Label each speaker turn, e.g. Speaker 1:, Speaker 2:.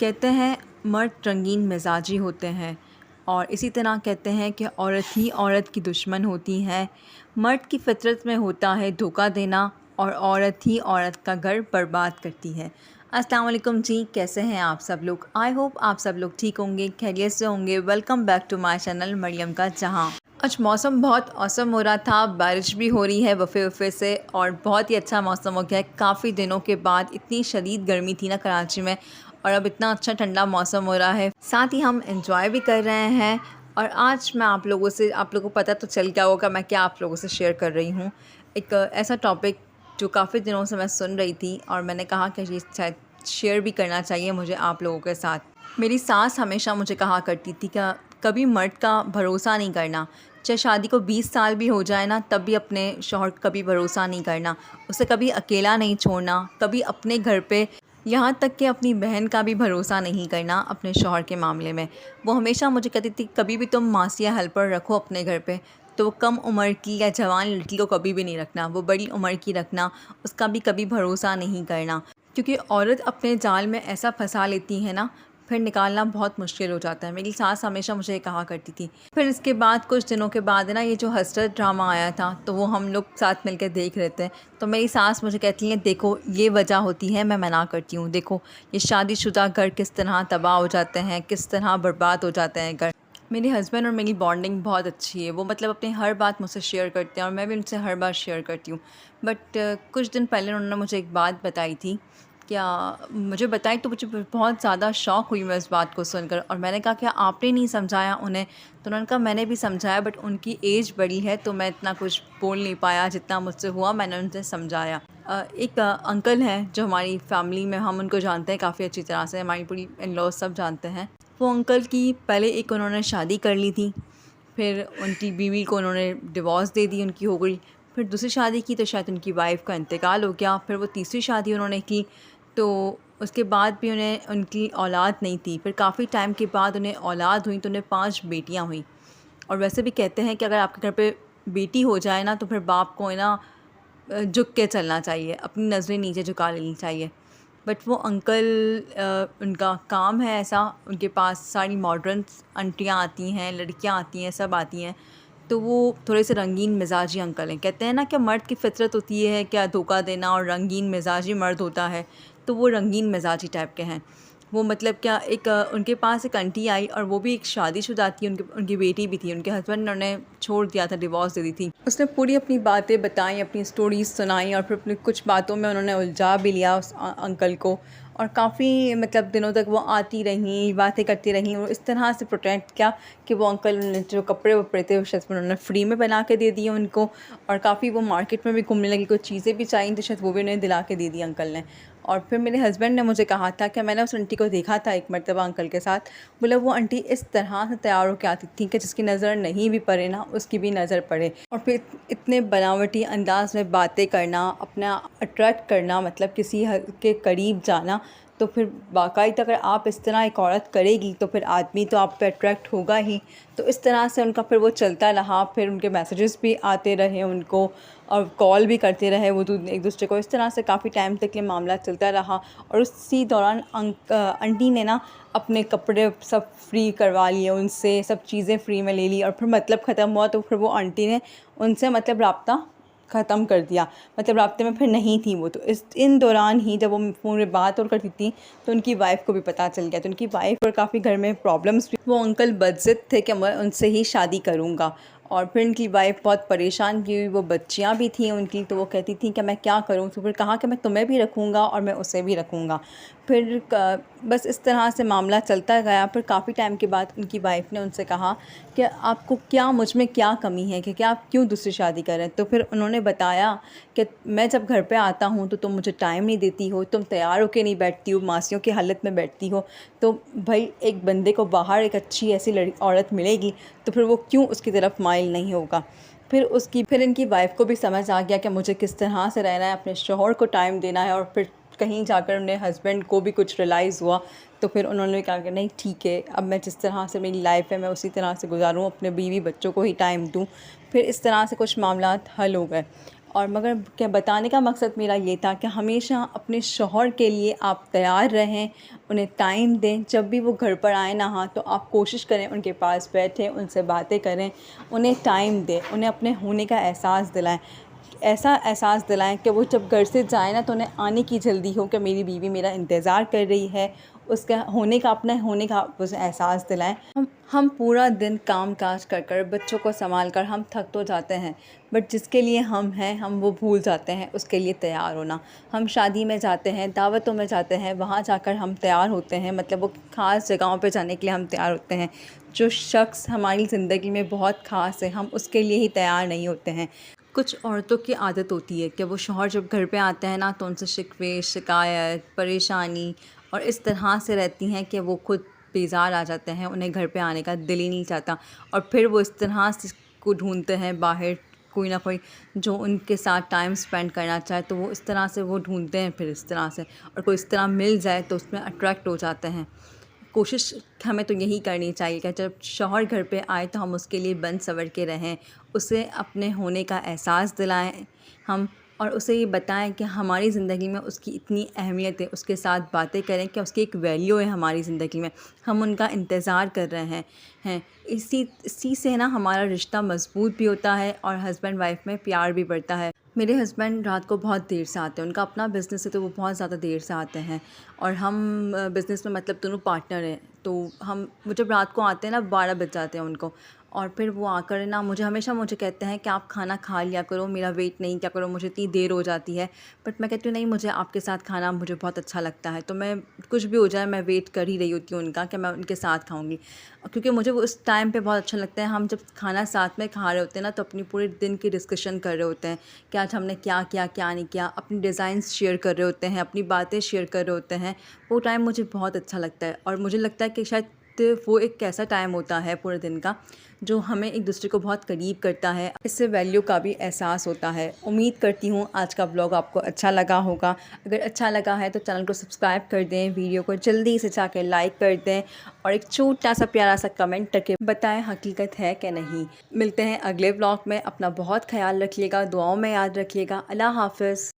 Speaker 1: कहते हैं मर्द रंगीन मिजाजी होते हैं और इसी तरह कहते हैं कि औरत ही औरत की दुश्मन होती है। मर्द की फितरत में होता है धोखा देना और औरत ही औरत का घर बर्बाद करती है। अस्सलाम वालेकुम जी, कैसे हैं आप सब लोग? आई होप आप सब लोग ठीक होंगे, खैरियत से होंगे। Welcome back to my channel Mariyam का जहां। आज मौसम बहुत औसम हो रहा था, बारिश भी हो रही है वफ़े वफ़े से और बहुत ही अच्छा मौसम हो गया है। काफ़ी दिनों के बाद इतनी शदीद गर्मी थी ना कराची में, और अब इतना अच्छा ठंडा मौसम हो रहा है, साथ ही हम एंजॉय भी कर रहे हैं। और आज मैं आप लोगों को पता तो चल गया होगा मैं क्या आप लोगों से शेयर कर रही हूँ। एक ऐसा टॉपिक जो काफ़ी दिनों से मैं सुन रही थी और मैंने कहा कि ये शायद शेयर भी करना चाहिए मुझे आप लोगों के साथ। मेरी सास हमेशा मुझे कहा करती थी कि कभी मर्द का भरोसा नहीं करना, चाहे शादी को 20 साल भी हो जाए ना, तब भी अपने शौहर का कभी भरोसा नहीं करना, उसे कभी अकेला नहीं छोड़ना, कभी अपने घर पे, यहाँ तक कि अपनी बहन का भी भरोसा नहीं करना अपने शौहर के मामले में। वो हमेशा मुझे कहती थी कभी भी तुम मासी या हेल्पर रखो अपने घर पे, तो कम उम्र की या जवान लड़की को कभी भी नहीं रखना, वो बड़ी उम्र की रखना, उसका भी कभी भरोसा नहीं करना, क्योंकि औरत अपने जाल में ऐसा फंसा लेती है ना, फिर निकालना बहुत मुश्किल हो जाता है। मेरी सास हमेशा मुझे ये कहा करती थी। फिर इसके बाद कुछ दिनों के बाद ना ये जो हसरत ड्रामा आया था, तो वो हम लोग साथ मिलकर देख रहे थे। तो मेरी सास मुझे कहती हैं देखो ये वजह होती है, मैं मना करती हूँ, देखो ये शादीशुदा घर किस तरह तबाह हो जाते हैं, किस तरह बर्बाद हो जाते हैं घर। मेरे हस्बैंड और मेरी बॉन्डिंग बहुत अच्छी है, वो मतलब अपनी हर बात मुझसे शेयर करते हैं और मैं भी उनसे हर बात शेयर करती हूँ। बट कुछ दिन पहले उन्होंने मुझे एक बात बताई थी, क्या मुझे बताई, तो मुझे बहुत ज़्यादा शौक़ हुई मैं इस बात को सुनकर। और मैंने कहा क्या आपने नहीं समझाया उन्हें? तो उन्होंने कहा मैंने भी समझाया, बट उनकी एज बड़ी है तो मैं इतना कुछ बोल नहीं पाया, जितना मुझसे हुआ मैंने उनसे समझाया। एक अंकल हैं जो हमारी फैमिली में, हम उनको जानते हैं काफ़ी अच्छी तरह से, हमारी पूरी इन लॉज सब जानते हैं। वो अंकल की पहले एक उन्होंने शादी कर ली थी, फिर उनकी बीवी को उन्होंने डिवोर्स दे दी, उनकी हो गई। फिर दूसरी शादी की तो शायद उनकी वाइफ़ का इंतकाल हो गया। फिर वो तीसरी शादी उन्होंने की, तो उसके बाद भी उन्हें उनकी औलाद नहीं थी। फिर काफ़ी टाइम के बाद उन्हें औलाद हुई, तो उन्हें 5 बेटियां हुई। और वैसे भी कहते हैं कि अगर आपके घर पे बेटी हो जाए ना, तो फिर बाप को है ना झुक के चलना चाहिए, अपनी नज़रें नीचे झुका लेनी चाहिए। बट वो अंकल, उनका काम है ऐसा, उनके पास सारी मॉडर्न आंटियाँ आती हैं, लड़कियाँ आती हैं, सब आती हैं। तो वो थोड़े से रंगीन मिजाजी अंकल हैं। कहते हैं ना कि मर्द की फितरत होती है क्या धोखा देना, और रंगीन मिजाजी मर्द होता है, तो वो रंगीन मिजाजी टाइप के हैं। वो मतलब क्या, एक उनके पास एक आंटी आई और वो भी एक शादीशुदा थी, उनकी बेटी भी थी। उनके हस्बैंड ने उन्हें छोड़ दिया था, डिवोर्स दे दी थी। उसने पूरी अपनी बातें बताई, अपनी स्टोरीज सुनाई, और फिर अपनी कुछ बातों में उन्होंने उलझा भी लिया उस अंकल को। और काफ़ी मतलब दिनों तक वो आती रहीं, बातें करती रहीं, और इस तरह से प्रोटेक्ट किया कि वो अंकल ने जो कपड़े वपड़े थे शायद उन्होंने फ्री में बना के दे दिए उनको। और काफ़ी वो मार्केट में भी घूमने लगी, कुछ चीज़ें भी चाहिए तो शायद वो भी उन्हें दिला के दे दी अंकल ने। और फिर मेरे हस्बैंड ने मुझे कहा था कि मैंने उस आंटी को देखा था एक मरतबा अंकल के साथ। बोला वो आंटी इस तरह से तैयार होकर आती थी कि जिसकी नज़र नहीं भी पड़े ना, उसकी भी नज़र पड़े। और फिर इतने बनावटी अंदाज में बातें करना, अपना अट्रैक्ट करना, मतलब किसी के करीब जाना। तो फिर बाकायदा अगर आप इस तरह एक औरत करेगी तो फिर आदमी तो आप पे अट्रैक्ट होगा ही। तो इस तरह से उनका फिर वो चलता रहा। फिर उनके मैसेजेस भी आते रहे उनको, और कॉल भी करते रहे वो एक दूसरे को। इस तरह से काफ़ी टाइम तक ये मामला चलता रहा। और उसी दौरान आंटी ने ना अपने कपड़े सब फ्री करवा लिए उनसे, सब चीज़ें फ्री में ले ली। और फिर मतलब ख़त्म हुआ तो फिर वो आंटी ने उनसे मतलब रब्ता ख़त्म कर दिया, मतलब राब्ते में फिर नहीं थी वो। तो इन दौरान ही जब वो फ़ोन में बात और करती थी तो उनकी वाइफ़ को भी पता चल गया। तो उनकी वाइफ़ और काफ़ी घर में प्रॉब्लम्स भी। वो अंकल बदज़िद थे कि मैं उनसे ही शादी करूँगा। और फिर उनकी वाइफ़ बहुत परेशान की हुई, वो बच्चियाँ भी थीं उनकी, तो वो कहती थी कि मैं क्या करूँ। तो फिर कहा कि मैं तुम्हें भी रखूँगा और मैं उसे भी रखूँगा। फिर बस इस तरह से मामला चलता गया। फिर काफ़ी टाइम के बाद उनकी वाइफ़ ने उनसे कहा कि आपको क्या, मुझ में क्या कमी है कि क्या आप क्यों दूसरी शादी करें। तो फिर उन्होंने बताया कि मैं जब घर पे आता हूँ तो तुम मुझे टाइम नहीं देती हो, तुम तैयार होकर नहीं बैठती हो, मासियों की हालत में बैठती हो। तो भाई एक बंदे को बाहर एक अच्छी ऐसी औरत मिलेगी तो फिर वो क्यों उसकी तरफ माइल नहीं होगा। फिर इनकी वाइफ़ को भी समझ आ गया कि मुझे किस तरह से रहना है, अपने शौहर को टाइम देना है। और फिर कहीं जाकर उन्हें हस्बैंड को भी कुछ रियलाइज़ हुआ। तो फिर उन्होंने कहा कि नहीं ठीक है, अब मैं जिस तरह से मेरी लाइफ़ है मैं उसी तरह से गुजारूँ, अपने बीवी बच्चों को ही टाइम दूँ। फिर इस तरह से कुछ मामलात हल हो गए। और मगर क्या बताने का मकसद मेरा ये था कि हमेशा अपने शौहर के लिए आप तैयार रहें, उन्हें टाइम दें। जब भी वो घर पर आए ना हाँ, तो आप कोशिश करें उनके पास बैठें, उनसे बातें करें, उन्हें टाइम दें, उन्हें अपने होने का एहसास दिलाएं। ऐसा एहसास दिलाएं कि वो जब घर से जाए ना तो उन्हें आने की जल्दी हो कि मेरी बीवी मेरा इंतज़ार कर रही है। उसका होने का, अपने होने का उसे एहसास दिलाएं। हम पूरा दिन काम काज कर कर, बच्चों को संभाल कर हम थक तो जाते हैं, बट जिसके लिए हम हैं हम वो भूल जाते हैं उसके लिए तैयार होना। हम शादी में जाते हैं, दावतों में जाते हैं, वहाँ जाकर हम तैयार होते हैं, मतलब वो ख़ास जगहों पे जाने के लिए हम तैयार होते हैं। जो शख्स हमारी ज़िंदगी में बहुत ख़ास है, हम उसके लिए ही तैयार नहीं होते हैं। कुछ औरतों की आदत होती है कि वो शौहर जब घर पे आते हैं ना तो उनसे शिकवे, शिकायत, परेशानी और इस तरह से रहती हैं कि वो खुद बेज़ार आ जाते हैं, उन्हें घर पे आने का दिल ही नहीं चाहता। और फिर वो इस तरह से को ढूंढते हैं बाहर, कोई ना कोई जो उनके साथ टाइम स्पेंड करना चाहे, तो वो इस तरह से वो ढूंढते हैं फिर इस तरह से, और कोई इस तरह मिल जाए तो उसमें अट्रैक्ट हो जाते हैं। कोशिश हमें तो यही करनी चाहिए कि जब शौहर घर पे आए तो हम उसके लिए बन सवर के रहें, उसे अपने होने का एहसास दिलाएं हम, और उसे ये बताएं कि हमारी ज़िंदगी में उसकी इतनी अहमियत है, उसके साथ बातें करें कि उसकी एक वैल्यू है हमारी ज़िंदगी में, हम उनका इंतज़ार कर रहे हैं। इसी से ना हमारा रिश्ता मज़बूत भी होता है और हस्बैंड वाइफ में प्यार भी बढ़ता है। मेरे हस्बैंड रात को बहुत देर से आते हैं, उनका अपना बिज़नेस है तो वो बहुत ज़्यादा देर से आते हैं, और हम बिज़नेस में मतलब दोनों पार्टनर हैं। तो वो जब रात को आते हैं ना 12 बज जाते हैं उनको, और फिर वो आकर ना मुझे कहते हैं कि आप खाना खा लिया करो, मेरा वेट नहीं किया करो, मुझे इतनी देर हो जाती है। बट मैं कहती हूँ नहीं, मुझे आपके साथ खाना मुझे बहुत अच्छा लगता है, तो मैं कुछ भी हो जाए मैं वेट कर ही रही होती हूँ उनका कि मैं उनके साथ खाऊँगी, क्योंकि मुझे वो उस टाइम पे बहुत अच्छा लगता है। हम जब खाना साथ में खा रहे होते हैं ना तो अपनी पूरे दिन की डिस्कशन कर रहे होते हैं कि आज हमने क्या किया क्या नहीं किया, अपनी डिज़ाइंस शेयर कर रहे होते हैं, अपनी बातें शेयर कर रहे होते हैं। वो टाइम मुझे बहुत अच्छा लगता है, और मुझे लगता है कि शायद वो एक ऐसा टाइम होता है पूरे दिन का जो हमें एक दूसरे को बहुत करीब करता है, इससे वैल्यू का भी एहसास होता है। उम्मीद करती हूँ आज का ब्लॉग आपको अच्छा लगा होगा। अगर अच्छा लगा है तो चैनल को सब्सक्राइब कर दें, वीडियो को जल्दी से जाकर लाइक कर दें, और एक छोटा सा प्यारा सा कमेंट करके बताएं हकीकत है कि नहीं। मिलते हैं अगले ब्लॉग में, अपना बहुत ख्याल रखिएगा, दुआओं में याद रखिएगा। अल्लाह हाफ़िज़।